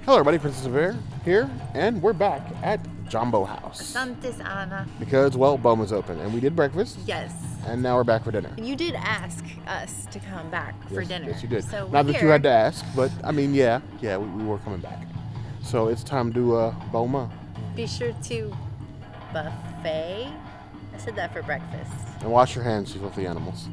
Hello everybody, Princess Bear here, and we're back at Jambo House. Santis Anna. Because, well, Boma's open, and we did breakfast. Yes. And now we're back for dinner. You did ask us to come back for dinner. Yes, you did. So Not that you had to ask, but, I mean, yeah, we were coming back. So it's time to Boma. Be sure to buffet. I said that for breakfast. And wash your hands, you filthy animals.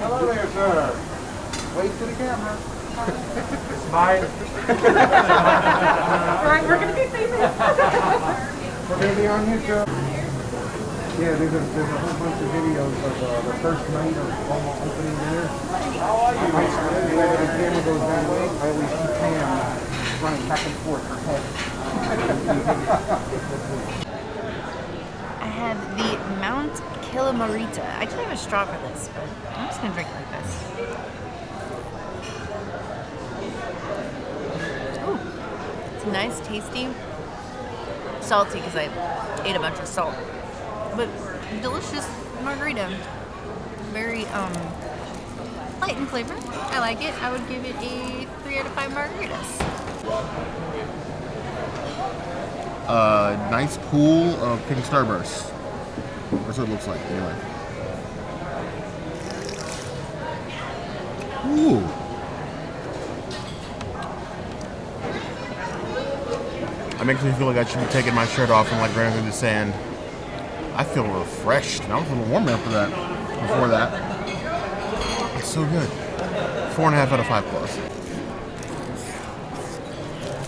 Hello there, sir. Wave to the camera. Smile. Right, we're gonna be famous. We're gonna be on YouTube. Yeah, there's a whole bunch of videos of the first night of Boma opening dinner. How are you? Whenever the camera goes that way, I always keep Pam running back and forth her head. I have the Mount Kilimarita. I actually have a straw for this, but I'm just gonna drink it like this. Ooh, it's nice, tasty, salty because I ate a bunch of salt, but delicious margarita. Very light in flavor. I like it. I would give it a 3 out of 5 margaritas. Nice pool of pink starburst. That's what it looks like, anyway. Ooh. It makes me feel like I should be taking my shirt off and like running through the sand. I feel refreshed. And I was a little warm after that. Before that. It's so good. 4.5 out of 5 plus.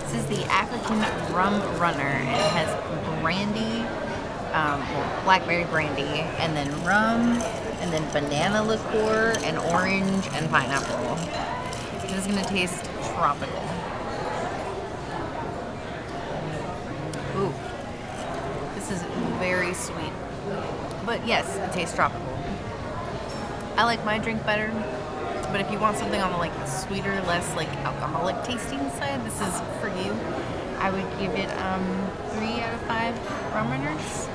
This is the African Rum Runner, and it has brandy, blackberry brandy, and then rum, and then banana liqueur, and orange, and pineapple. This is going to taste tropical. Ooh, this is very sweet, but yes, it tastes tropical. I like my drink better. But if you want something on the like sweeter, less like alcoholic tasting side, this is for you. I would give it 3 out of 5 rum runners.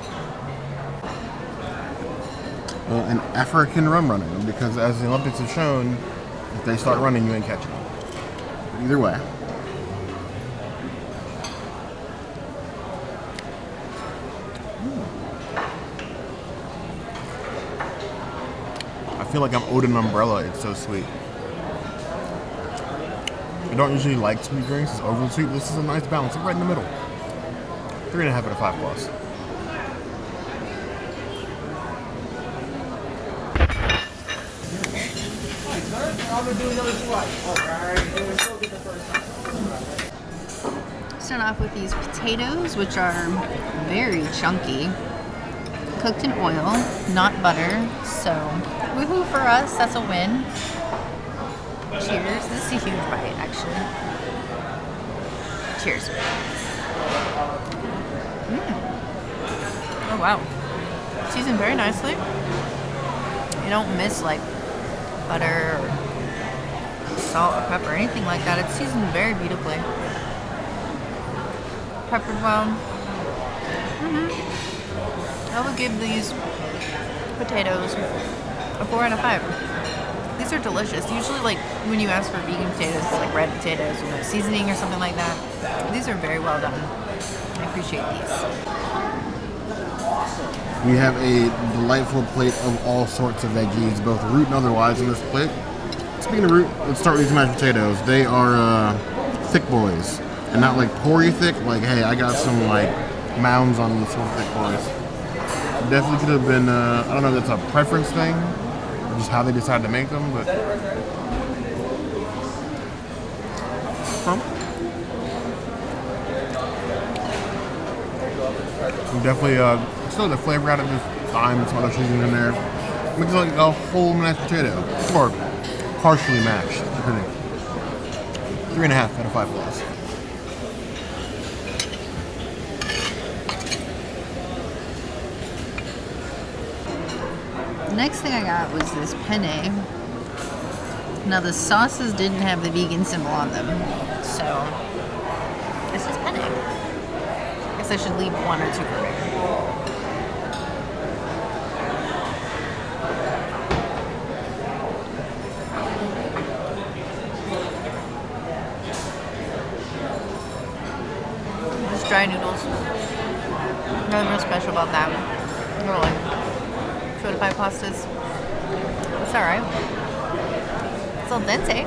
Well, an African rum runner, because as the Olympics have shown, if they start running, you ain't catching them. But either way. I feel like I'm owed an umbrella. It's so sweet. I don't usually like sweet drinks. It's overly sweet. This is a nice balance. It's right in the middle. 3.5 out of 5 plus. start off with these potatoes, which are very chunky, cooked in oil, not butter. So, woohoo for us, that's a win. Cheers. This is a huge bite, actually. Cheers. Oh, wow. Seasoned very nicely. You don't miss, like, butter or salt or pepper or anything like that. It's seasoned very beautifully. Peppered well. I would give these potatoes a 4 out of 5. These are delicious. Usually, like, when you ask for vegan potatoes, it's like red potatoes with no seasoning or something like that. These are very well done. I appreciate these. We have a delightful plate of all sorts of veggies, both root and otherwise, in this plate. Speaking of root, let's start with these mashed potatoes. They are thick boys, and not like porry thick. Like, hey, I got some like mounds on these sort of thick boys. Definitely could have been. I don't know if that's a preference thing, or just how they decided to make them, but. Definitely still the flavor out of this thyme and some other seasoning in there. Makes it like a whole mashed potato, or partially mashed, depending. 3.5 out of 5 plus. The next thing I got was this penne. Now the sauces didn't have the vegan symbol on them, so this is penne. I guess I should leave 1 or 2 for me. Just dry noodles. Nothing real special about that. They're like 2 out of 5 pastas. It's alright. It's al dente,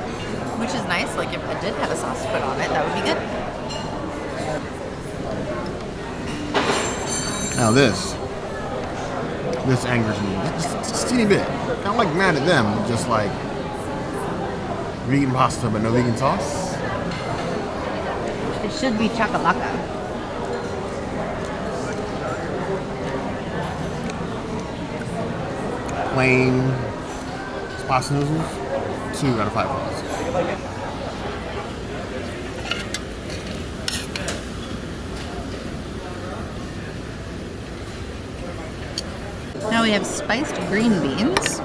which is nice. Like, if I did have a sauce put on it, that would be good. Now this angers me. Just a teeny bit. Not like mad at them, but just like vegan pasta but no vegan sauce. It should be Chakalaka. Plain pasta noodles, 2 out of 5 plus. Now we have spiced green beans,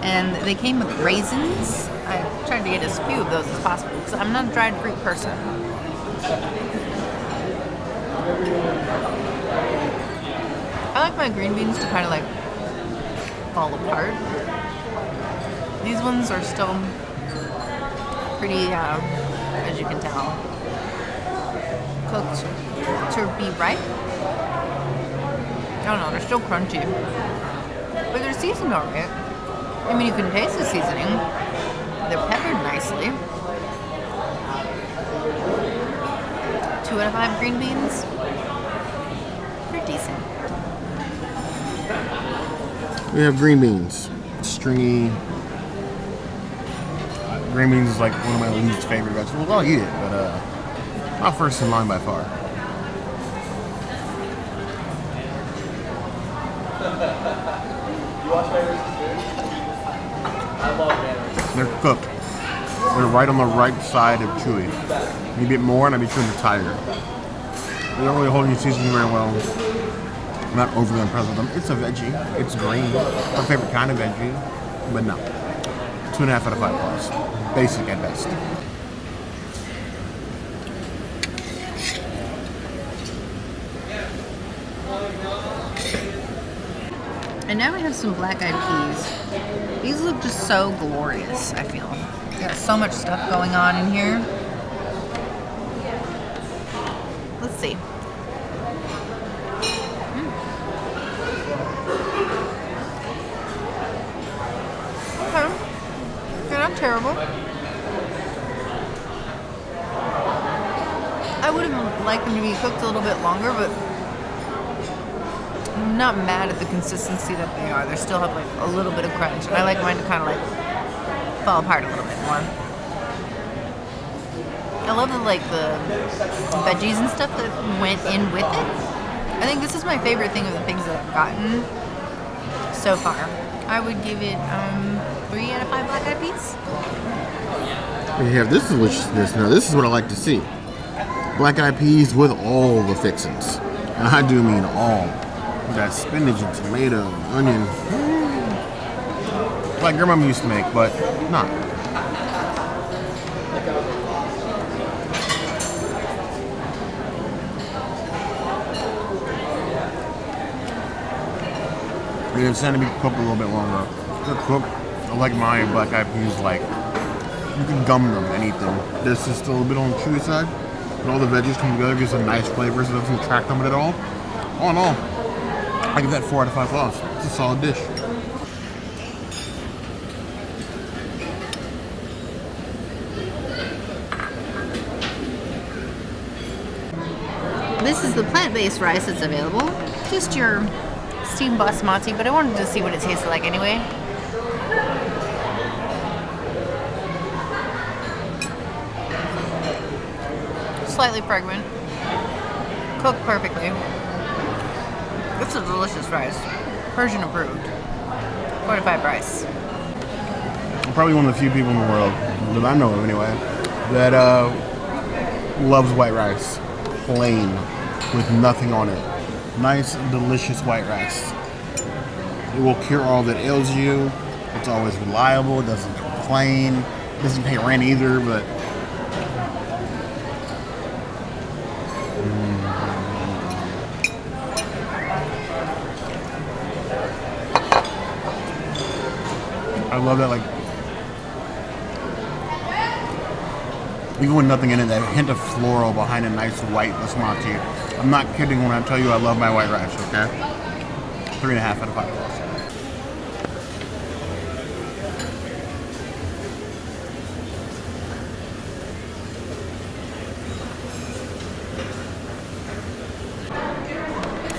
and they came with raisins. I tried to get as few of those as possible because I'm not a dried fruit person. I like my green beans to kind of like fall apart. These ones are still pretty, as you can tell, cooked to be ripe. I don't know, they're still crunchy. But they're seasoned alright. I mean, you can taste the seasoning. They're peppered nicely. 2 out of 5 green beans. They're decent. We have green beans. Stringy. Green beans is like one of my least favorite vegetables. I'll eat it, but not first in line by far. They're cooked. They're right on the right side of chewy. You get more and I'd be chewing the tighter. They don't really hold your seasoning very well. I'm not overly impressed with them. It's a veggie. It's green. My favorite kind of veggie. But no. 2.5 out of 5 plus. Basic at best. And now we have some black-eyed peas. These look just so glorious, I feel. Got so much stuff going on in here. Let's see. Okay. They're not terrible. I would have liked them to be cooked a little bit longer, but I'm not mad at the consistency that they are. They still have like a little bit of crunch. And I like mine to kind of like fall apart a little bit more. I love the veggies and stuff that went in with it. I think this is my favorite thing of the things that I've gotten so far. I would give it 3 out of 5 black eyed peas. We have this deliciousness. Now this is what I like to see. Black eyed peas with all the fixings. And I do mean all. With that spinach and tomato, onion. Like grandma used to make, but not. It's tend to be cooked a little bit longer. They're cooked. I like my black eyed peas like you can gum them and eat them. This is still a bit on the chewy side, but all the veggies come together, gives a nice flavor, so it doesn't track them at all. All in all, I give that 4 out of 5 claws. It's a solid dish. This is the plant-based rice that's available. Just your steamed basmati, but I wanted to see what it tasted like anyway. Slightly fragrant. Cooked perfectly. It's a delicious rice. Persian approved. 4 out of 5 rice. I'm probably one of the few people in the world, that I know of anyway, that loves white rice. Plain. With nothing on it. Nice, delicious white rice. It will cure all that ails you. It's always reliable. It doesn't complain. It doesn't pay rent either, but I love that, like, even with nothing in it, that hint of floral behind a nice white basmati. I'm not kidding when I tell you I love my white rice, okay? 3.5 out of 5.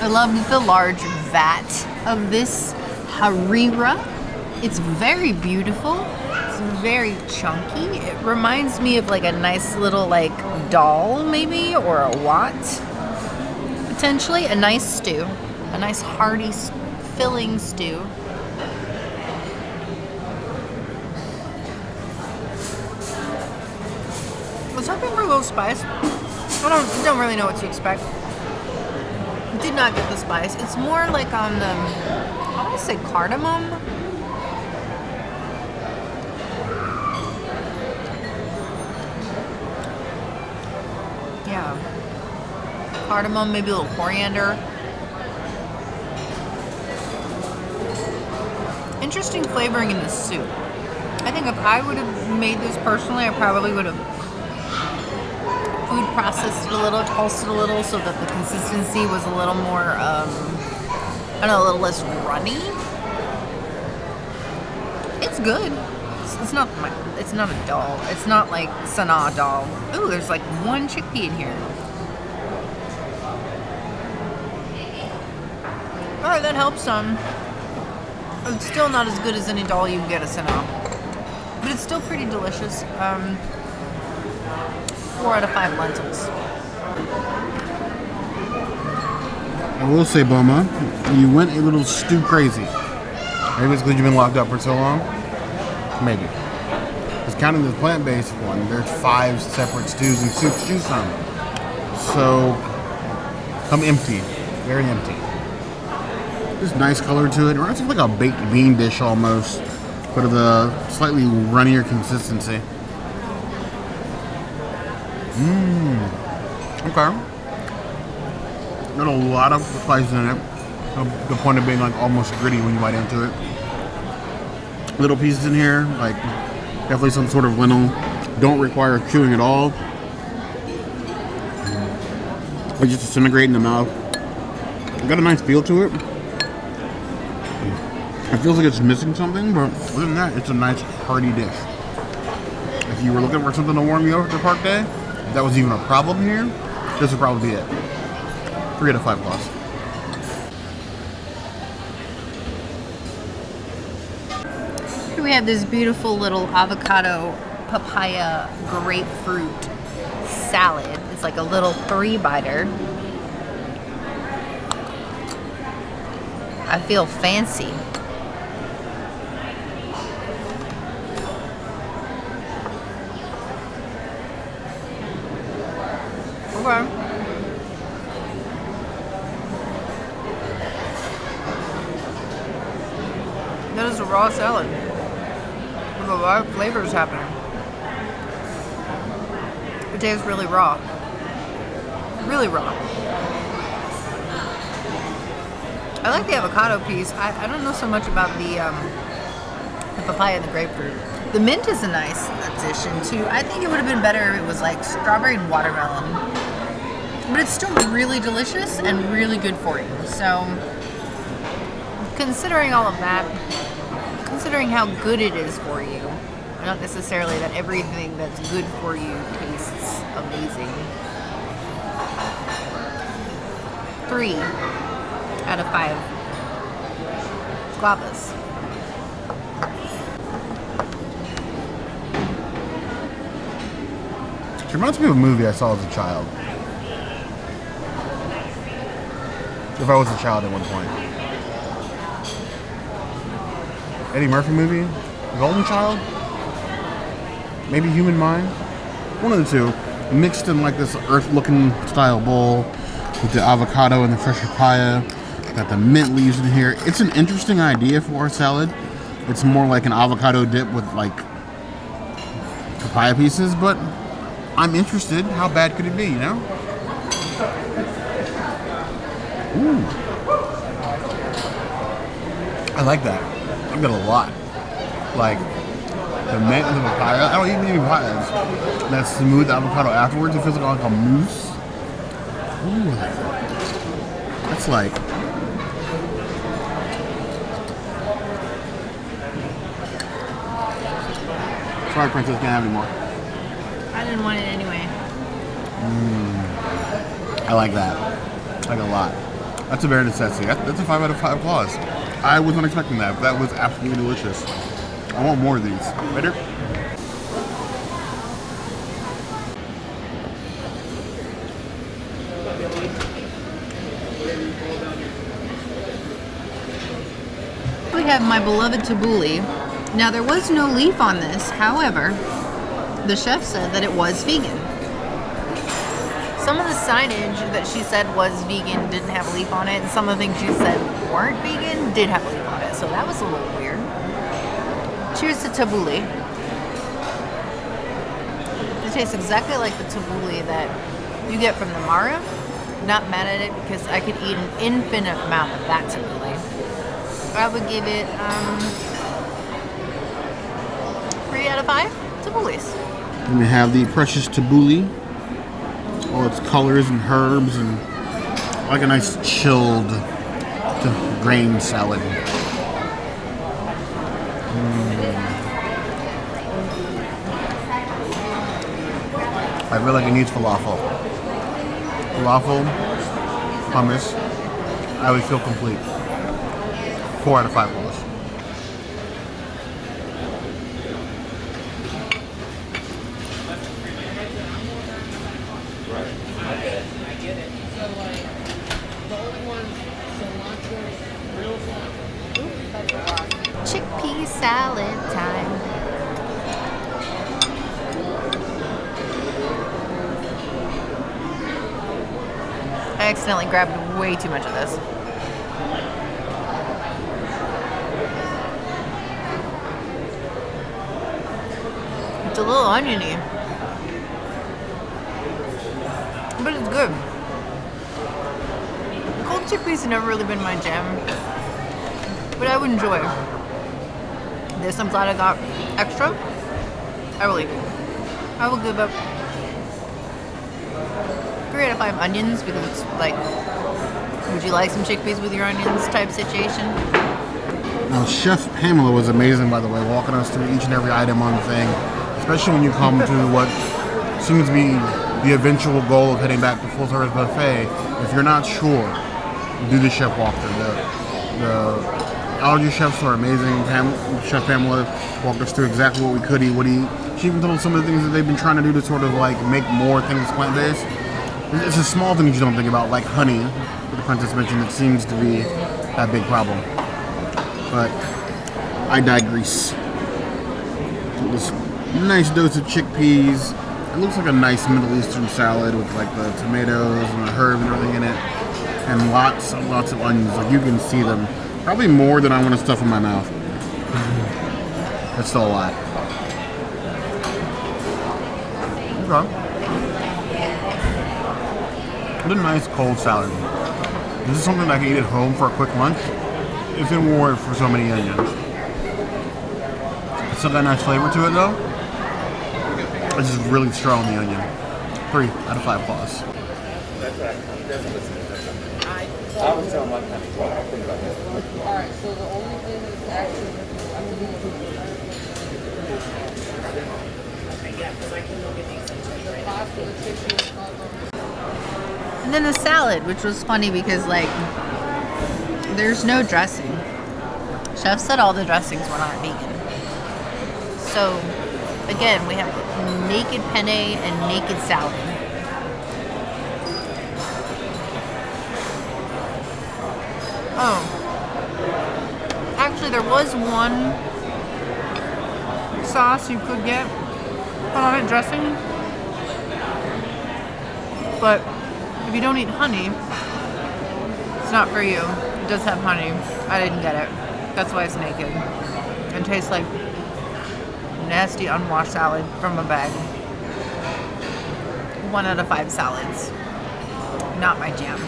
I love the large vat of this Harira. It's very beautiful. It's very chunky. It reminds me of like a nice little like dal maybe, or a wat. Potentially a nice stew. A nice hearty filling stew. I was hoping for a little spice. I don't really know what to expect. Did not get the spice. It's more like on the, I want to say cardamom. Yeah. Cardamom, maybe a little coriander. Interesting flavoring in the soup. I think if I would have made this personally, I probably would have food processed it a little, pulsed it a little, so that the consistency was a little more, I don't know, a little less runny. It's good. It's not a dal. It's not like Sanaa dal. Ooh, there's like one chickpea in here. Alright, that helps some. It's still not as good as any dal you can get at Sanaa. But it's still pretty delicious. 4 out of 5 lentils. I will say, Boma, you went a little stew crazy. Maybe it's because you've been locked up for so long. Maybe. Because counting the plant-based one, there's 5 separate stews and soups to choose from. So, I'm empty. Very empty. There's nice color to it. It reminds me of like a baked bean dish almost, but of a slightly runnier consistency. Okay. Got a lot of spices in it. The point of being like almost gritty when you bite into it. Little pieces in here, like definitely some sort of lentil. Don't require chewing at all. They just disintegrate in the mouth. Got a nice feel to it. It feels like it's missing something, but other than that, it's a nice hearty dish. If you were looking for something to warm you up for Park Day, if that was even a problem here, this would probably be it. 3 out of 5 plus. Here we have this beautiful little avocado, papaya, grapefruit salad. It's like a little 3-biter. I feel fancy. Okay. That is a raw salad with a lot of flavors happening. It tastes really raw. Really raw. I like the avocado piece. I don't know so much about the papaya and the grapefruit. The mint is a nice addition too. I think it would have been better if it was like strawberry and watermelon. But it's still really delicious and really good for you. So, considering all of that, considering how good it is for you, not necessarily that everything that's good for you tastes amazing. 3 out of 5 guavas. It reminds me of a movie I saw as a child. If I was a child at one point. Eddie Murphy movie? Golden Child? Maybe Human Mind? One of the two. Mixed in like this earth-looking style bowl with the avocado and the fresh papaya. Got the mint leaves in here. It's an interesting idea for a salad. It's more like an avocado dip with like papaya pieces, but I'm interested. How bad could it be, you know? Ooh. I like that. I got a lot. Like the mint and the papaya. I don't even eat papayas. That smooth avocado afterwards. It feels like a mousse. Ooh, I like that. That's like. Sorry, Princess, can't have any more. I didn't want it anyway. I like that. I like a lot. That's a bare necessity. That's a 5 out of 5 claws. I was not expecting that. That was absolutely delicious. I want more of these. Later. We have my beloved tabbouleh. Now there was no leaf on this, however, the chef said that it was vegan. Some of the signage that she said was vegan didn't have a leaf on it, and some of the things she said weren't vegan did have a leaf on it, so that was a little weird. Cheers to tabbouleh. It tastes exactly like the tabbouleh that you get from the Mara. Not mad at it because I could eat an infinite amount of that tabbouleh. I would give it 3 out of 5 tabboulehs. And we have the precious tabbouleh. All its colors and herbs and like a nice chilled grain salad. I feel like it needs falafel. Falafel, hummus, I would feel complete. 4 out of 5 rolls. Chickpea salad time. I accidentally grabbed way too much of this. It's a little oniony, but it's good. Cold chickpeas have never really been my jam, but I would enjoy this. I'm glad I got extra. I will give up 3 out of 5 onions because it's like, would you like some chickpeas with your onions type situation? Now, Chef Pamela was amazing, by the way, walking us through each and every item on the thing, especially when you come to what seems to be the eventual goal of heading back to full service buffet. If you're not sure, do the chef walkthrough. The allergy chefs are amazing. Chef Pamela walked us through exactly what we could eat, what She even told some of the things that they've been trying to do to sort of like make more things plant-based. It's a small thing you don't think about, like honey, that the princess mentioned, that seems to be a big problem. But I digress. This nice dose of chickpeas. It looks like a nice Middle Eastern salad with like the tomatoes and the herb and everything in it. And lots and lots of onions. Like you can see them. Probably more than I want to stuff in my mouth. That's still a lot. Okay. What a nice cold salad. This is something I can eat at home for a quick lunch if it weren't for so many onions. It's still got a nice flavor to it though. It's just really strong, the onion. 3 out of 5 plus. I was telling my kind of think about that. Alright, so the only thing that's actually And then the salad, which was funny because like there's no dressing. Chef said all the dressings were not vegan. So again, we have naked penne and naked salad. Oh. Actually, there was one sauce you could get on it, dressing. But if you don't eat honey, it's not for you. It does have honey. I didn't get it. That's why it's naked. It tastes like nasty unwashed salad from a bag. 1 out of 5 salads. Not my jam.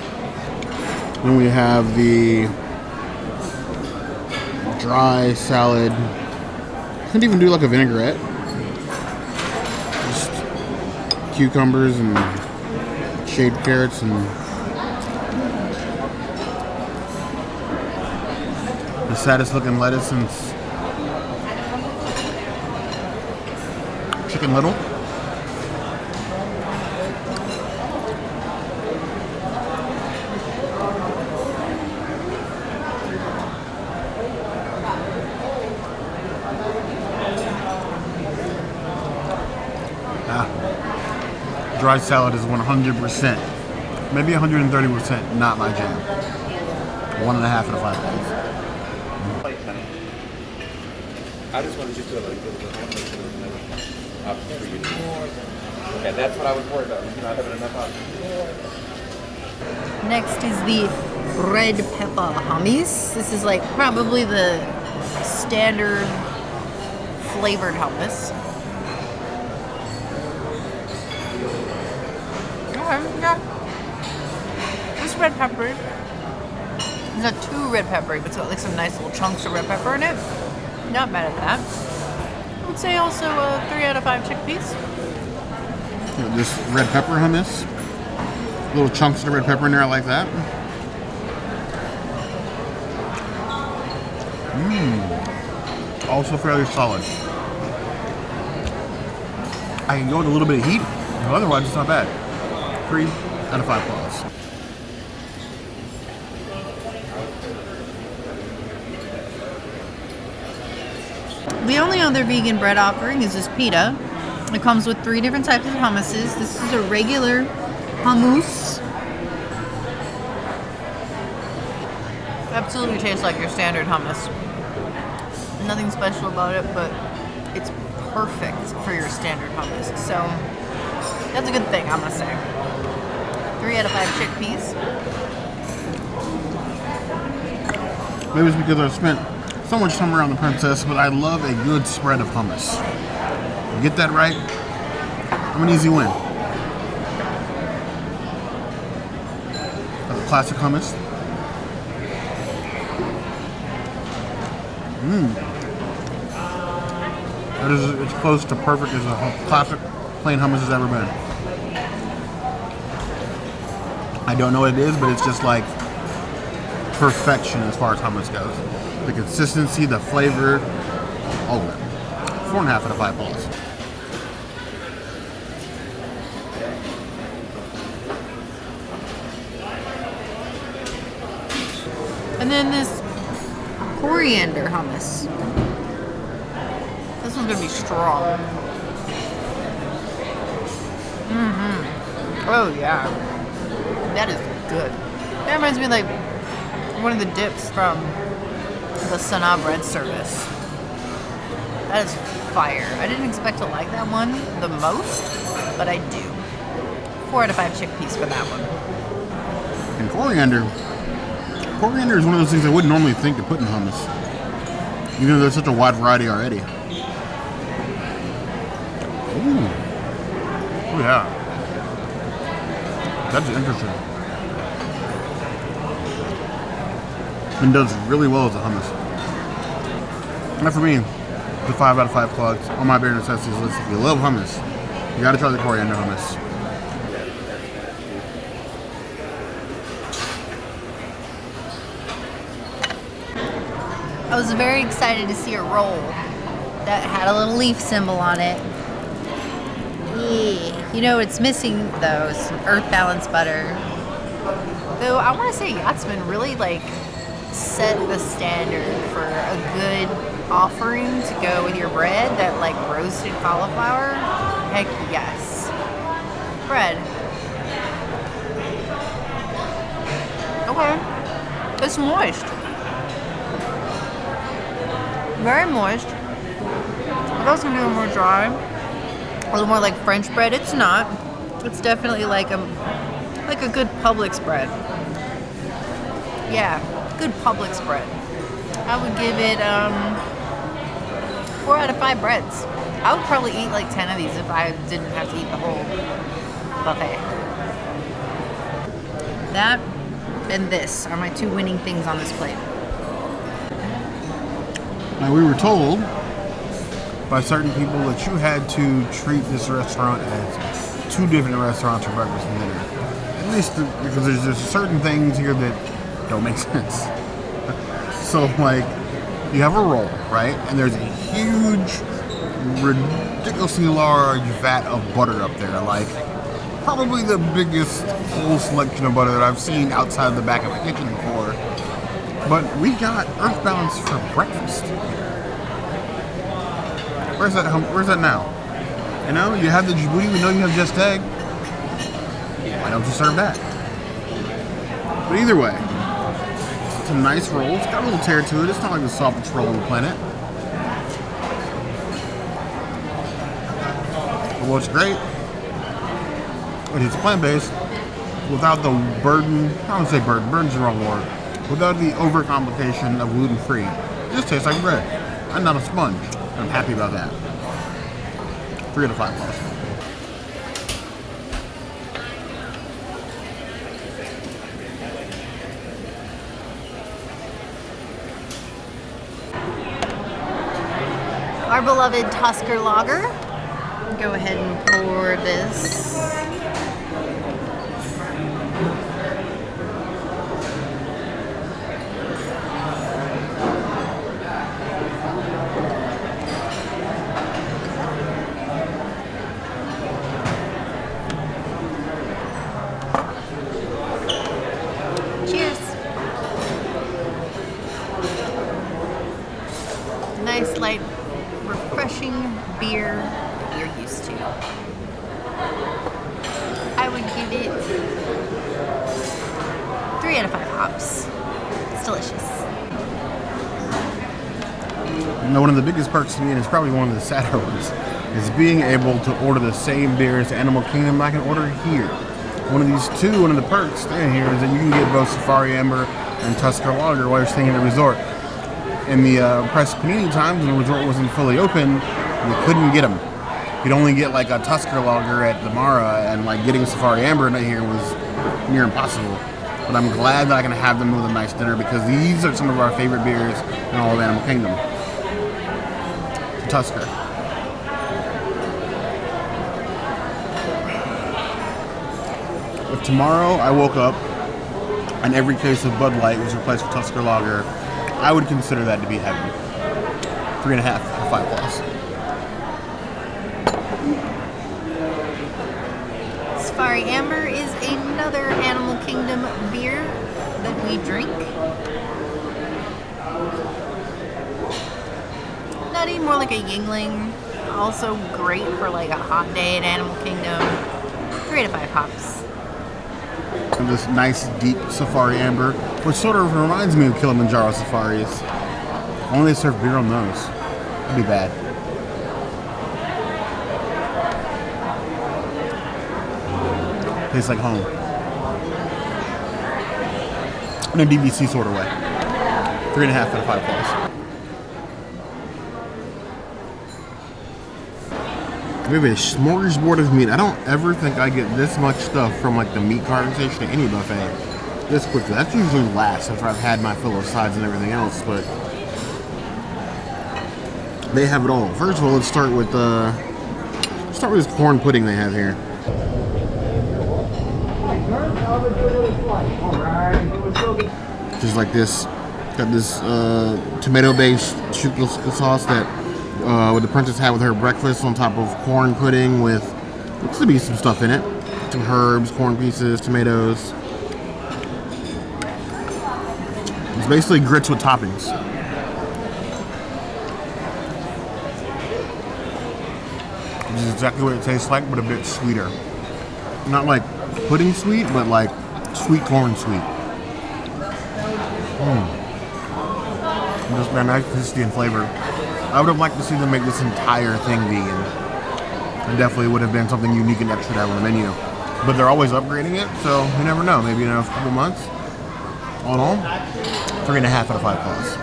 Then we have the dry salad. Couldn't even do like a vinaigrette. Just cucumbers and shaved carrots and the saddest looking lettuce and chicken little. Dry salad is 100%, maybe 130% not my jam. 1.5 out of 5 points. I just wanted you to like give it options for you. Okay, that's what I was worried about. You're not having enough options. Next is the red pepper hummus. This is like probably the standard flavored hummus. Yeah. This red pepper. It's not too red peppery, but it's got like some nice little chunks of red pepper in it. Not bad at that. I would say also 3 out of 5 chickpeas. Yeah, this red pepper hummus. Little chunks of red pepper in there, I like that. Also fairly solid. I can go with a little bit of heat, but otherwise it's not bad. 3 out of 5 plus. The only other vegan bread offering is this pita. It comes with 3 different types of hummuses. This is a regular hummus. Absolutely tastes like your standard hummus. Nothing special about it, but it's perfect for your standard hummus. So that's a good thing, I'm gonna say. 3 out of 5 chickpeas. Maybe it's because I've spent so much time around the princess, but I love a good spread of hummus. You get that right, I'm an easy win. That's a classic hummus. That is as close to perfect as a classic plain hummus has ever been. I don't know what it is, but it's just like perfection as far as hummus goes. The consistency, the flavor, all of it. 4.5 out of 5 plus. And then this coriander hummus. This one's gonna be strong. Oh yeah, that is good. That reminds me of like one of the dips from the Sanaa bread service. That is fire. I didn't expect to like that one the most, but I do. 4 out of 5 chickpeas for that one. And coriander is one of those things I wouldn't normally think to put in hummus, even though there's such a wide variety already. Ooh. Oh yeah. That's interesting. And does really well as a hummus. And for me, the 5 out of 5 plugs on my bare necessities list. If you love hummus, you gotta try the coriander hummus. I was very excited to see a roll that had a little leaf symbol on it. Yeah. You know what's missing though is some earth balanced butter. Though I want to say Yachtsman really like set the standard for a good offering to go with your bread. That like roasted cauliflower. Heck yes. Bread. Okay. It's moist. Very moist. I thought it was gonna be a little more dry. A little more like French bread. It's not. It's definitely like a good Publix bread. Yeah, good Publix bread. I would give it 4 out of 5 breads. I would probably eat like 10 of these if I didn't have to eat the whole buffet. That and this are my 2 winning things on this plate. Now, we were told by certain people that you had to treat this restaurant as 2 different restaurants for breakfast and dinner. At least because there's just certain things here that don't make sense. So, like, you have a roll, right? And there's a huge, ridiculously large vat of butter up there. Like, probably the biggest whole selection of butter that I've seen outside the back of a kitchen before. But we got Earth Balance for breakfast. Where's that now? You know, you have the Djibouti, we know you have just egg. Why don't you serve that? But either way, it's a nice roll. It's got a little tear to it. It's not like the softest roll on the planet. But what's great is it's plant-based without the burden. I don't say burden. Burden's the wrong word. Without the overcomplication of gluten-free. It just tastes like bread. I'm not a sponge. I'm happy about that. 3 out of 5 plus. Our beloved Tusker Lager. Go ahead and pour this. Nice, light, refreshing beer that we're used to. I would give it 3 out of 5 hops. It's delicious. You know, one of the biggest perks to me, and it's probably one of the sadder ones, is being able to order the same beer as Animal Kingdom I can order here. One of the perks staying here is that you can get both Safari Amber and Tusker Lager while you're staying at a resort. In the press panini times when the resort wasn't fully open, you couldn't get them. You'd only get like a Tusker Lager at the Mara, and like getting Safari Amber here was near impossible. But I'm glad that I can have them with a nice dinner because these are some of our favorite beers in all of Animal Kingdom. Tusker. If tomorrow I woke up and every case of Bud Light was replaced with Tusker Lager, I would consider that to be heaven. 3.5 out of 5 plus. Safari Amber is another Animal Kingdom beer that we drink. Nutty, more like a Yingling. Also great for like a hot day at Animal Kingdom. 3 out of 5 hops. And this nice deep safari amber, which sort of reminds me of Kilimanjaro safaris. Only they serve beer on those. That'd be bad. Tastes like home. In a DVC sort of way. 3.5 out of 5 plus. We have a smorgasbord of meat. I don't ever think I get this much stuff from like the meat cart station at any buffet this quickly. That's usually last after I've had my fill of sides and everything else, but they have it all. First of all, let's start with this corn pudding they have here. Just like this, got this tomato-based Chickpea sauce that what the princess had with her breakfast on top of corn pudding with, looks to be some stuff in it. Some herbs, corn pieces, tomatoes. It's basically grits with toppings. This is exactly what it tastes like, but a bit sweeter. Not like pudding sweet, but like sweet corn sweet. Just nice consistency and flavor. I would have liked to see them make this entire thing vegan. It definitely would have been something unique and extra to have on the menu. But they're always upgrading it, so you never know. Maybe in a couple months. All in all, 3.5 out of 5 plus.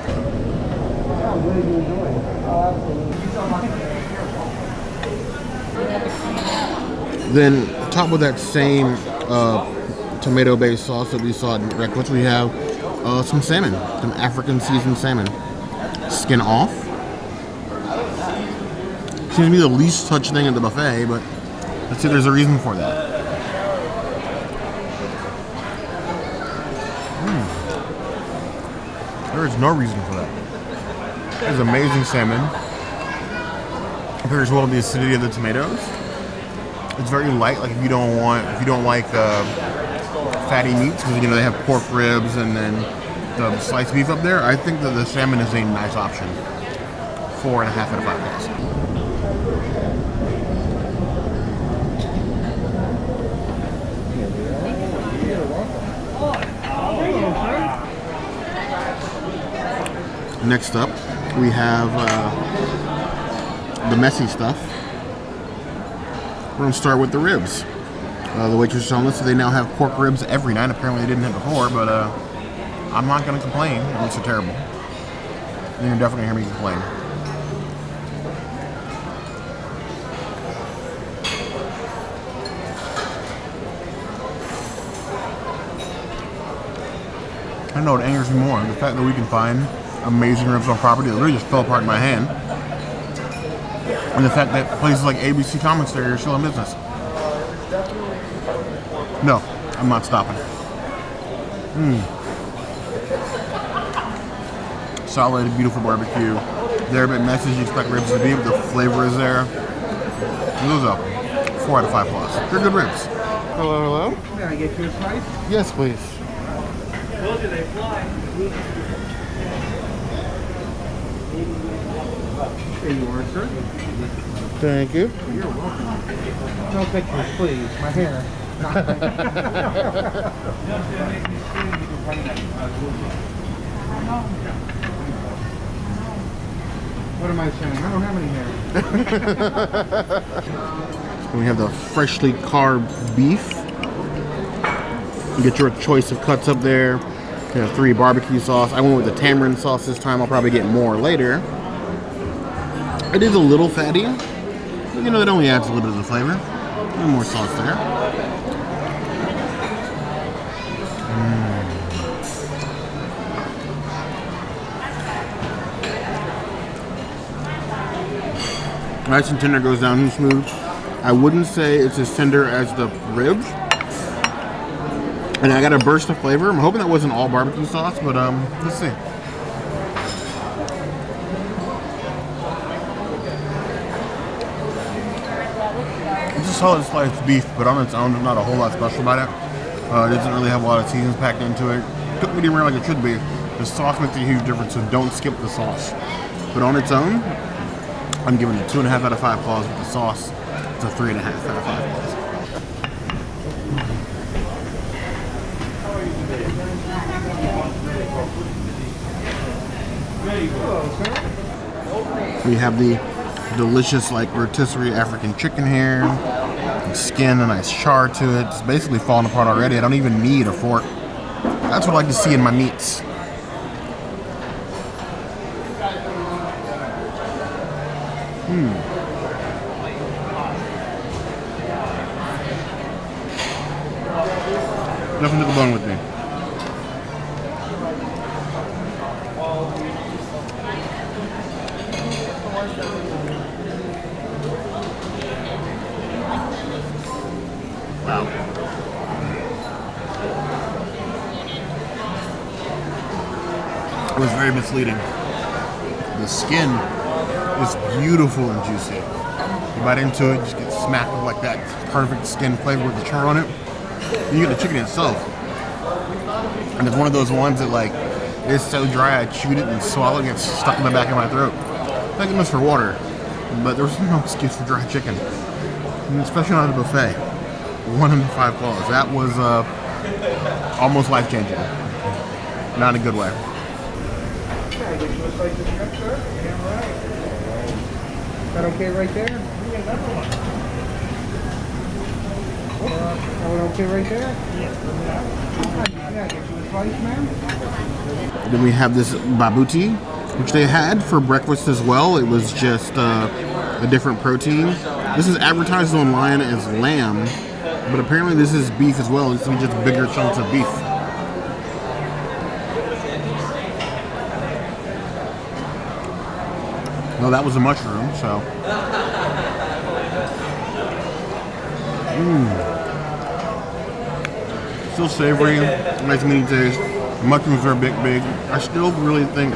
Then, top with that same tomato-based sauce that we saw at breakfast, we have some salmon, some African seasoned salmon. Skin off. Seems to be the least touched thing at the buffet, but let's see, there's a reason for that. There is no reason for that. There's amazing salmon. Compares well to the acidity of the tomatoes. It's very light. Like if you don't like fatty meats, because you know they have pork ribs and then the sliced beef up there. I think that the salmon is a nice option. 4.5 out of 5 plus. Next up, we have the messy stuff. We're going to start with the ribs. The waitress told us that they now have pork ribs every night. Apparently they didn't have before, but I'm not going to complain. It looks so terrible. And you're definitely going to hear me complain. I know what angers me more. The fact that we can find amazing ribs on property that literally just fell apart in my hand. And the fact that places like ABC Commissary are still in business. No, I'm not stopping. Solid, beautiful barbecue. They're a bit messy as you expect ribs to be, but the flavor is there. And those are 4 out of 5 plus. They're good ribs. Hello, hello. Can I get you a slice? Yes, please. Told you they fly. There you are, sir. Thank you. You're welcome. No pictures, please. My hair. What am I saying? I don't have any hair. We have the freshly carved beef. You get your choice of cuts up there. You have 3 barbecue sauce. I went with the tamarind sauce this time. I'll probably get more later. It is a little fatty, but you know, it only adds a little bit of the flavor. A little more sauce there. Nice and tender, goes down and smooth. I wouldn't say it's as tender as the ribs. And I got a burst of flavor. I'm hoping that wasn't all barbecue sauce, but let's see. It's a solid sliced beef, but on its own, there's not a whole lot special about it. It doesn't really have a lot of seasons packed into it. Cooked medium rare like it should be. The sauce makes a huge difference, so don't skip the sauce. But on its own, I'm giving it 2.5 out of 5 claws with the sauce. It's a 3.5 out of 5 claws. We have the delicious like rotisserie African chicken here. The skin, a nice char to it. It's basically falling apart already. I don't even need a fork. That's what I like to see in my meats. Nothing to the bone with me. Wow. It was very misleading. The skin is beautiful and juicy. You bite into it, just get smacked with like that perfect skin flavor with the char on it. You get the chicken itself. And it's one of those ones that like is so dry I chewed it and swallowed it and it's stuck in the back of my throat. Thank goodness for water. But there was no excuse for dry chicken. And especially not at a buffet. 1 in 5 claws. That was almost life-changing. Not in a good way. Okay, get you a slice of shrimp, sir. Damn right. Is that okay right there? That one okay right there? Yeah, get you a slice, ma'am. Then we have this babuti, which they had for breakfast as well. It was just a different protein. This is advertised online as lamb, but apparently this is beef as well. It's just bigger chunks of beef. Well, that was a mushroom, so. Still savory, nice meaty taste. Mushrooms are big. I still really think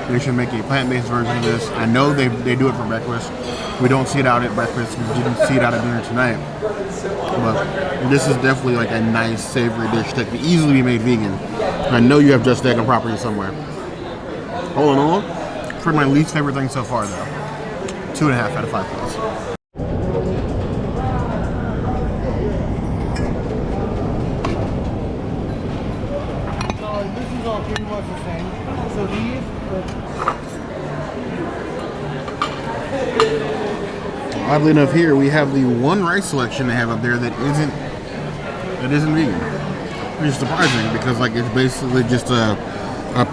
they should make a plant-based version of this. I know they do it for breakfast. We don't see it out at breakfast. We didn't see it out at dinner tonight. But this is definitely like a nice savory dish that can easily be made vegan. I know you have Just Egg on property somewhere. All in all, for my least favorite thing so far though. 2.5 out of 5 plus. This is all pretty much the same. So these, Oddly enough, here we have the one rice selection they have up there that isn't vegan. Which is surprising because like it's basically just a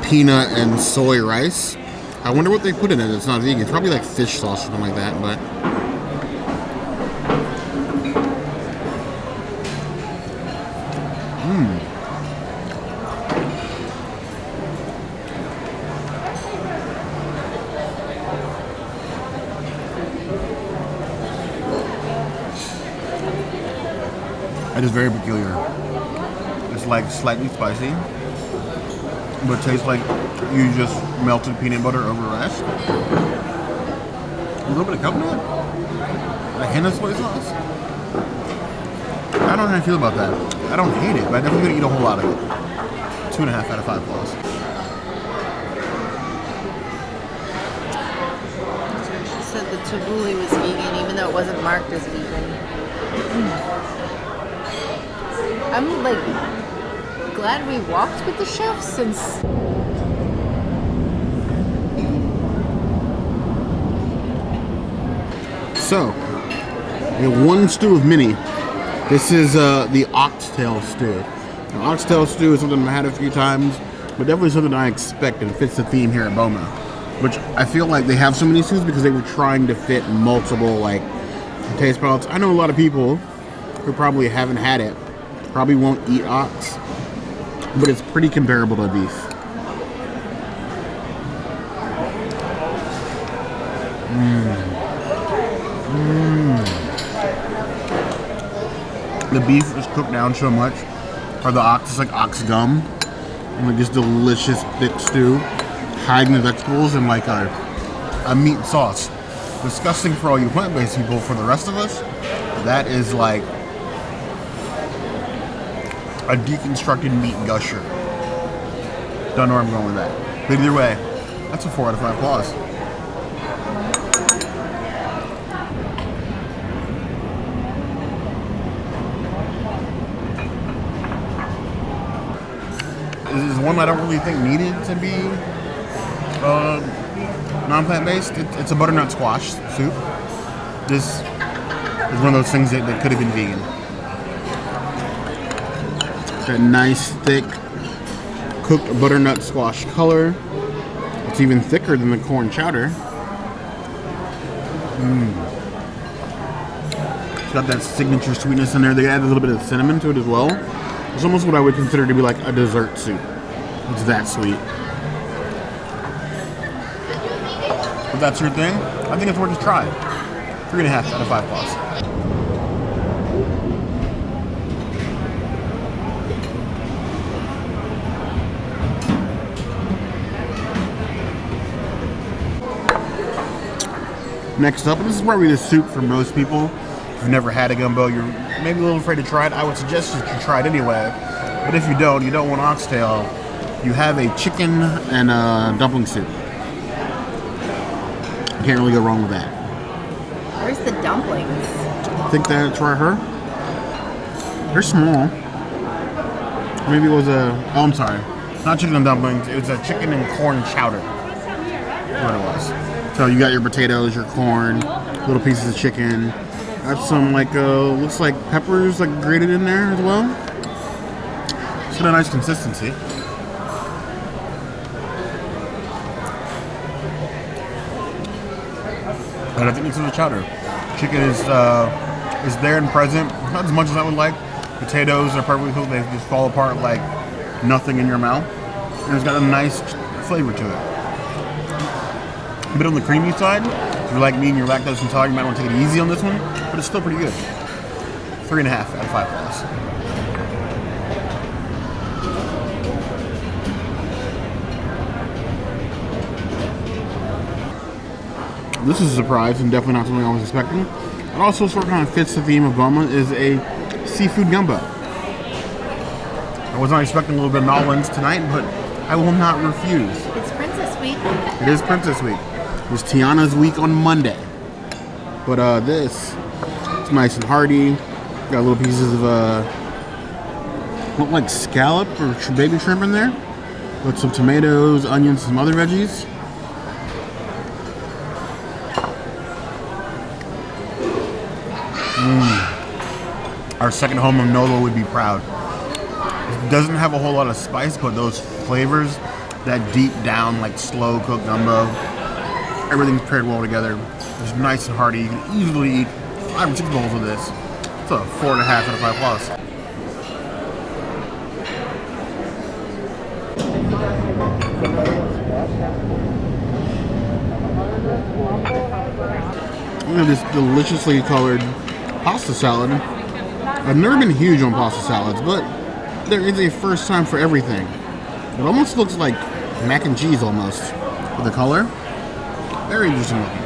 peanut and soy rice. I wonder what they put in it that's not vegan. It's probably like fish sauce or something like that, but it is very peculiar. It's like slightly spicy, but it tastes like you just melted peanut butter over rice. A little bit of coconut, a hint of soy sauce. I don't know how I feel about that. I don't hate it, but I definitely gonna eat a whole lot of it. 2.5 out of 5 plus. She said the tabbouleh was vegan, even though it wasn't marked as vegan. I'm like glad we walked with the chef since. So, we have one stew of mini. This is the oxtail stew. Now, oxtail stew is something I've had a few times, but definitely something I expect and fits the theme here at Boma. Which I feel like they have so many stews because they were trying to fit multiple like taste palettes. I know a lot of people who probably haven't had it, probably won't eat ox, but it's pretty comparable to beef. The beef is cooked down so much, or the ox is like ox gum, and like this delicious thick stew, hiding the vegetables in like a meat sauce. Disgusting for all you plant-based people. For the rest of us, that is like a deconstructed meat gusher. Don't know where I'm going with that. But either way, that's a 4 out of 5 claws. This is one I don't really think needed to be non-plant-based. It's a butternut squash soup. This is one of those things that could have been vegan. That nice, thick, cooked butternut squash color. It's even thicker than the corn chowder. It's got that signature sweetness in there. They add a little bit of cinnamon to it as well. It's almost what I would consider to be like a dessert soup. It's that sweet. If that's your thing, I think it's worth a try. 3.5 out of 5 plus. Next up, and this is probably the soup for most people. If you've never had a gumbo, you're maybe a little afraid to try it. I would suggest that you try it anyway. But if you don't want oxtail, you have a chicken and a dumpling soup. You can't really go wrong with that. Where's the dumplings? I think that's right here. They're small. Maybe it was oh, I'm sorry. Not chicken and dumplings. It was a chicken and corn chowder. That's what it was. So you got your potatoes, your corn, little pieces of chicken. Got some looks like peppers grated in there as well. It's got a nice consistency. And I think it's in the chowder. Chicken is there and present, not as much as I would like. Potatoes are perfectly cooked. They just fall apart like nothing in your mouth. And it's got a nice flavor to it. A bit on the creamy side. If you're like me and you're lactose intolerant, you might want to take it easy on this one, but it's still pretty good. 3.5 out of 5 plus. This is a surprise and definitely not something I was expecting. It also sort of kind of fits the theme of Boma, is a seafood gumbo. I was not expecting a little bit of Nolans tonight, but I will not refuse. It's Princess Week. It is Princess Week. It's Tiana's week on Monday. But this, it's nice and hearty. Got little pieces of look like scallop or baby shrimp in there. With some tomatoes, onions, some other veggies. Our second home of Nolo would be proud. It doesn't have a whole lot of spice, but those flavors, that deep down, slow cooked gumbo, everything's paired well together. It's nice and hearty. You can easily eat 5 or 6 bowls of this. It's a 4.5 out of 5 plus. Look at this deliciously colored pasta salad. I've never been huge on pasta salads, but there is a first time for everything. It almost looks like mac and cheese almost, with the color. Very interesting looking.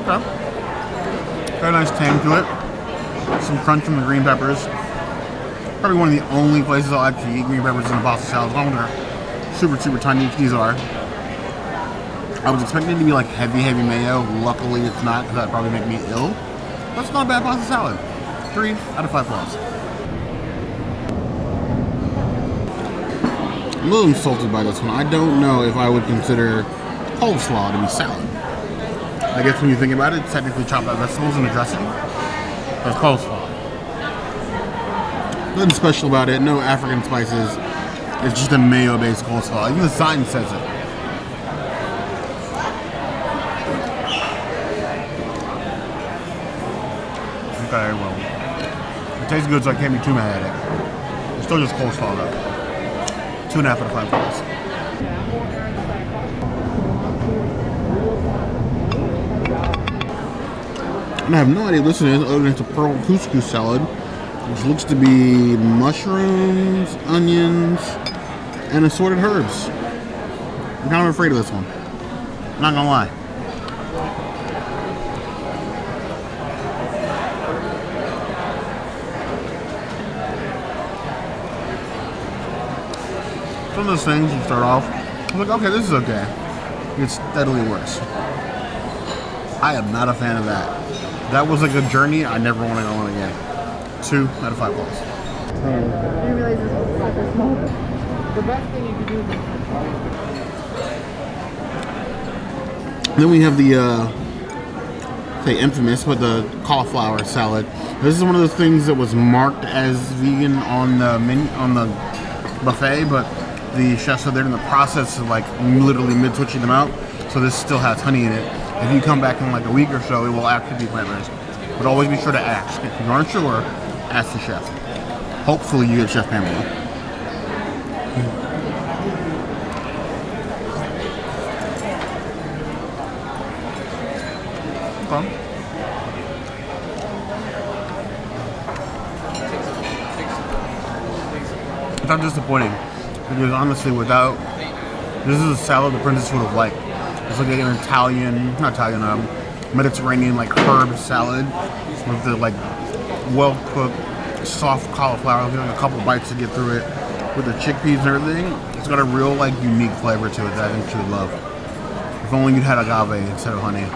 Okay. Got a nice tang to it. Some crunch from the green peppers. Probably one of the only places I'll actually eat green peppers in a pasta salad. As long as they're super, super tiny, which these are. I was expecting it to be heavy mayo. Luckily it's not, because that'd probably make me ill. But it's not a bad pasta salad. 3 out of 5 plus. I'm a little insulted by this one. I don't know if I would consider coleslaw to be salad. I guess when you think about it, it's technically chopped up vegetables in a dressing. But it's coleslaw. Nothing special about it. No African spices. It's just a mayo-based coleslaw. Even the sign says it. Okay, well, it tastes good, so I can't be too mad at it. It's still just coleslaw though. 2.5 out of 5 plus. And I have no idea what this is other than it's a pearl couscous salad, which looks to be mushrooms, onions, and assorted herbs. I'm kind of afraid of this one. I'm not gonna lie. Some of those things you start off, I'm like, okay, this is okay. It's steadily worse. I am not a fan of that. That was a good journey. I never want to go on again. 2 out of 5 plus. I didn't realize this was super small. the best thing you can do is Then we have the, say infamous, but the cauliflower salad. This is one of those things that was marked as vegan on the menu, on the buffet, but the chefs said they're in the process of like literally mid-switching them out. So this still has honey in it. If you come back in like a week or so, it will actually be plant-based. But always be sure to ask. If you aren't sure, ask the chef. Hopefully you get Chef Pamela. Okay. It's not disappointing because honestly, without this is a salad the princess would have liked. It's like an Mediterranean like herb salad with the like well cooked soft cauliflower. Like a couple bites to get through it with the chickpeas and everything. It's got a real like unique flavor to it that I think you would love. If only you'd had agave instead of honey.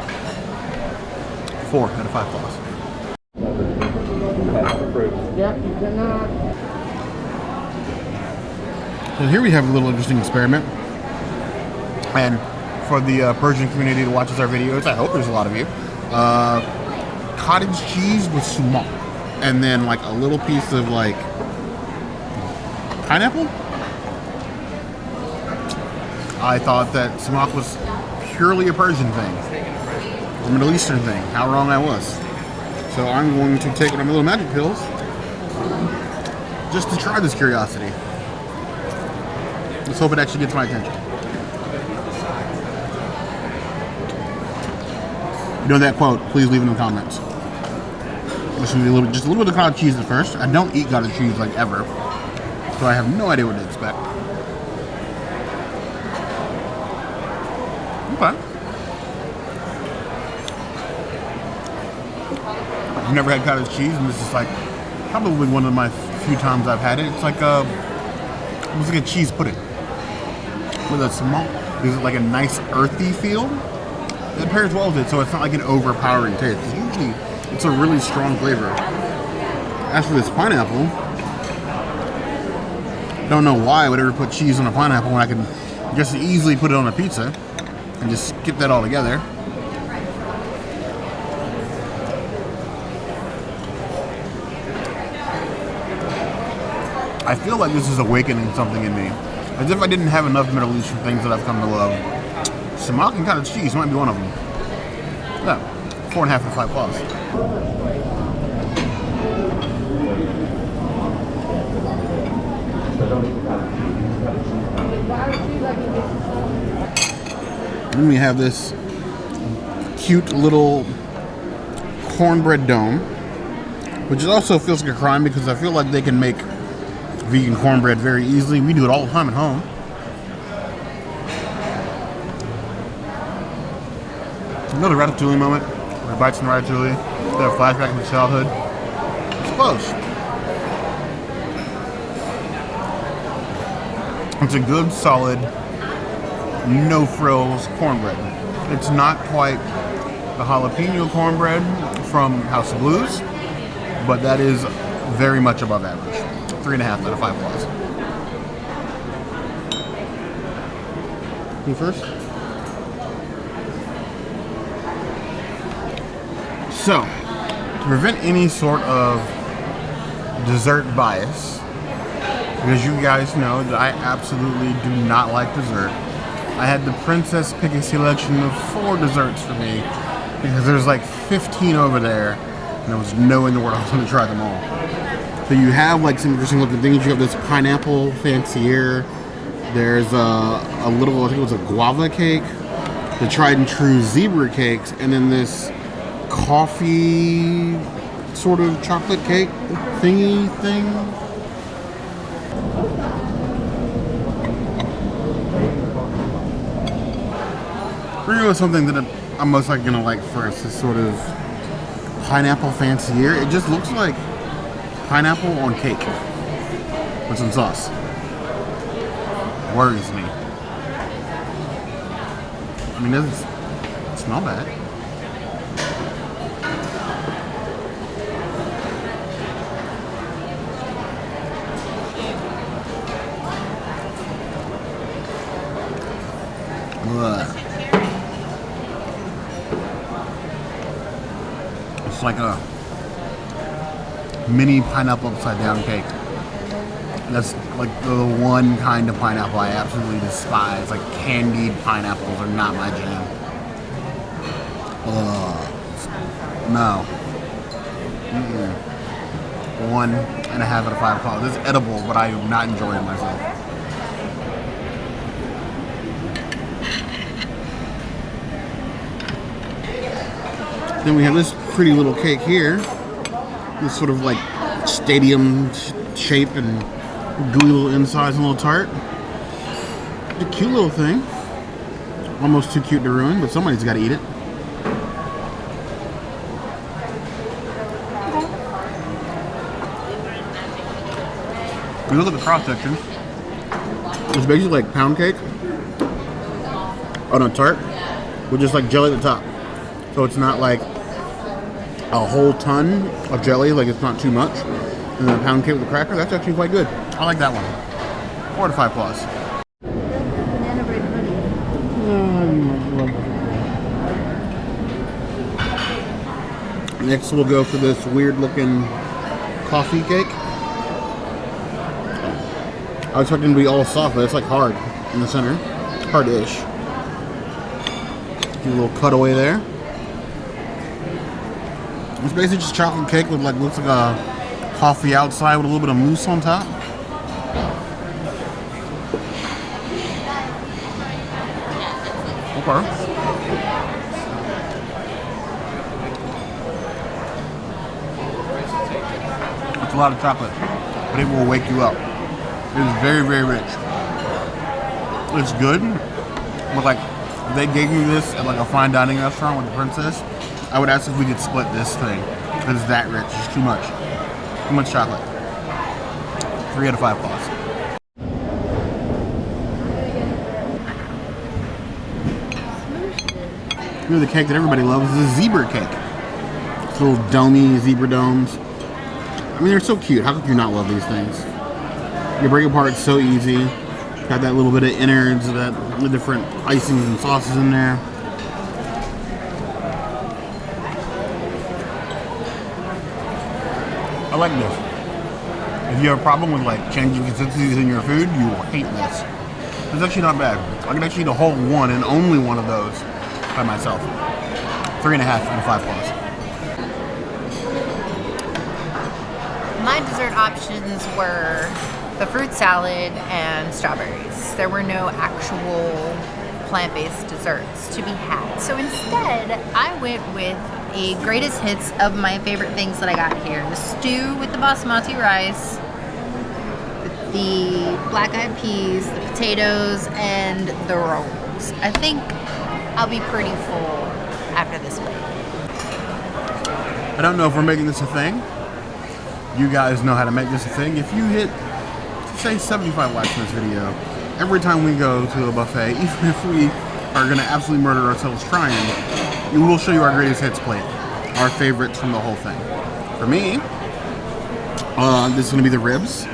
4 out of 5 plus. Yep, you cannot. So here we have a little interesting experiment. And for the Persian community that watches our videos, I hope there's a lot of you. Cottage cheese with sumac. And then like a little piece of like pineapple. I thought that sumac was purely a Persian thing. A Middle Eastern thing. How wrong I was. So I'm going to take one of my little magic pills just to try this curiosity. Let's hope it actually gets my attention. You know that quote, please leave it in the comments. This will be just a little bit of cottage cheese at first. I don't eat cottage cheese like ever, so I have no idea what to expect. Okay. I've never had cottage cheese, and this is like probably one of my few times I've had it. It's like almost like a cheese pudding with a small. There's like a nice earthy feel. It pairs well with it, so it's not like an overpowering taste. Usually, it's a really strong flavor. As for this pineapple, I don't know why I would ever put cheese on a pineapple when I can just easily put it on a pizza and just skip that all together. I feel like this is awakening something in me. As if I didn't have enough Middle Eastern things that I've come to love. Sumac and cottage cheese might be one of them. Yeah, 4.5 out of 5 plus. Then we have this cute little cornbread dome, which also feels like a crime because I feel like they can make vegan cornbread very easily. We do it all the time at home. Another ratatouille moment. Where bites in ratatouille. They have a flashback to childhood. It's close. It's a good, solid, no frills cornbread. It's not quite the jalapeno cornbread from House of Blues, but that is very much above average. 3.5 out of 5 plus. You first? So, to prevent any sort of dessert bias, because you guys know that I absolutely do not like dessert, I had the princess pick a selection of 4 desserts for me, because there's like 15 over there, and there was no in the world I was going to try them all. So you have like some interesting looking things. You have this pineapple fancier. There's a little, I think it was a guava cake, the tried and true zebra cakes, and then this coffee sort of chocolate cake thingy thing. We're gonna go with something that I'm most likely gonna like first. This sort of pineapple fancier. It just looks like pineapple on cake with some sauce. Worries me. I mean, it doesn't smell bad. It's like a mini pineapple upside down cake. That's like the one kind of pineapple I absolutely despise. Like candied pineapples are not my jam. No. 1.5 out of 5 calls. It's edible, but I am not enjoying myself. Then we have this pretty little cake here. This sort of like stadium shape and gooey little insides and a little tart. A cute little thing. Almost too cute to ruin, but somebody's got to eat it. You look at the cross section. It's basically like pound cake on a tart with just like jelly at the top. So it's not like a whole ton of jelly, like it's not too much. And then a pound cake with a cracker, that's actually quite good. I like that one. 4 to 5 plus. Banana bread honey. Next we'll go for this weird looking coffee cake. I was expecting it to be all soft, but it's like hard in the center. Hard-ish. Do a little cutaway there. It's basically just chocolate cake with like, looks like a coffee outside with a little bit of mousse on top. Okay. It's a lot of chocolate, but it will wake you up. It is very, very rich. It's good, but like, if they gave me this at like a fine dining restaurant with the princess, I would ask if we could split this thing. Because it's that rich. It's too much. Too much chocolate. 3 out of 5 plus. You know, the cake that everybody loves is a zebra cake. It's little domey zebra domes. I mean, they're so cute. How could you not love these things? You break it apart so easy. Got that little bit of innards, the different icings and sauces in there. I like this. If you have a problem with like changing consistencies in your food, you will hate this. It's actually not bad. I can actually eat a whole one and only one of those by myself. 3.5 out of 5 plus. My dessert options were the fruit salad and strawberries. There were no actual plant-based desserts to be had. So instead, I went with a greatest hits of my favorite things that I got here. The stew with the basmati rice, the black-eyed peas, the potatoes, and the rolls. I think I'll be pretty full after this plate. I don't know if we're making this a thing. You guys know how to make this a thing. If you hit, say, 75 likes on this video, every time we go to a buffet, even if we are going to absolutely murder ourselves trying, we will show you our greatest hits plate. Our favorites from the whole thing. For me, this is going to be the ribs.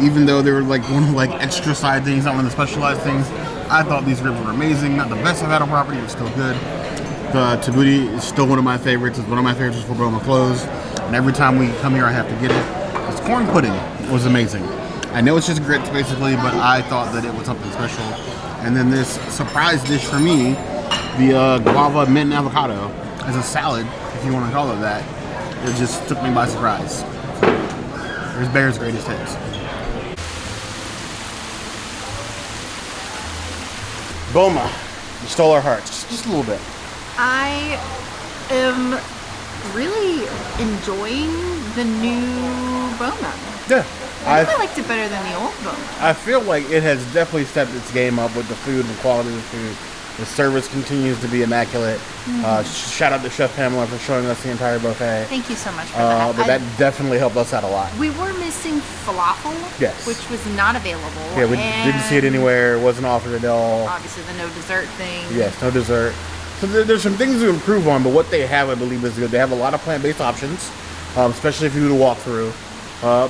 Even though they were like one of the like extra side things, not one of the specialized things, I thought these ribs were amazing. Not the best I've had on property, but still good. The tabbouleh is still one of my favorites. It's one of my favorites before Boma closed. And every time we come here, I have to get it. This corn pudding was amazing. I know it's just grits basically, but I thought that it was something special. And then this surprise dish for me, the guava, mint, and avocado as a salad, if you want to call it that. It just took me by surprise. There's Bear's greatest hits. Boma, you stole our hearts, just a little bit. I am really enjoying the new Boma. Yeah. I really liked it better than the old Boma. I feel like it has definitely stepped its game up with the food and the quality of the food. The service continues to be immaculate. Shout out to Chef Pamela for showing us the entire buffet. Thank you so much for that. But that definitely helped us out a lot. We were missing falafel, Yes. which was not available. Yeah, we didn't see it anywhere. It wasn't offered at all. Obviously, the no dessert thing. Yes, no dessert. So there's some things to improve on, but what they have, I believe, is good. They have a lot of plant-based options, especially if you do the walkthrough.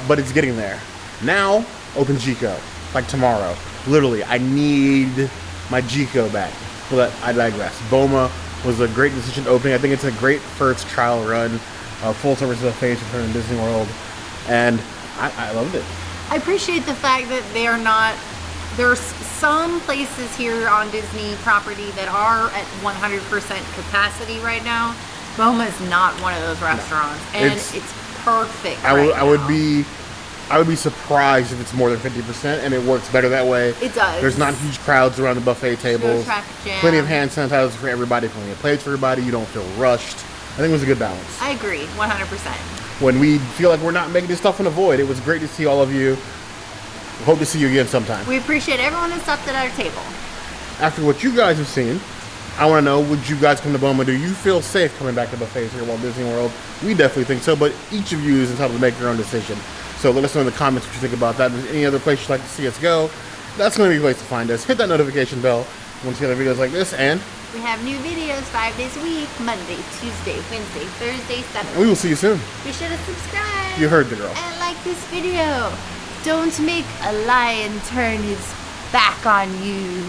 But it's getting there. Now, open Chico, like tomorrow. Literally, I need my Chico back. But I digress. Boma, was a great decision opening. I think it's a great first trial run of full service buffets in Disney World, and I loved it. I appreciate the fact that they are not. There's some places here on Disney property that are at 100% capacity right now. Boma is not one of those restaurants, and it's perfect. I would be surprised if it's more than 50%, and it works better that way. It does. There's not huge crowds around the buffet tables. No traffic jam. Plenty of hand sanitizers for everybody, plenty of plates for everybody. You don't feel rushed. I think it was a good balance. I agree, 100%. When we feel like we're not making this stuff in a void, it was great to see all of you. Hope to see you again sometime. We appreciate everyone who stopped at our table. After what you guys have seen, I want to know, would you guys come to Boma? Do you feel safe coming back to buffets here at Walt Disney World? We definitely think so, but each of you is entitled to make your own decision. So let us know in the comments what you think about that. If there's any other place you'd like to see us go, that's going to be a place to find us. Hit that notification bell when you see other videos like this, and We have new videos 5 days a week, Monday, Tuesday, Wednesday, Thursday, Saturday. we will see you soon. Be sure to subscribe. You heard the girl. And like this video. Don't make a lion turn his back on you.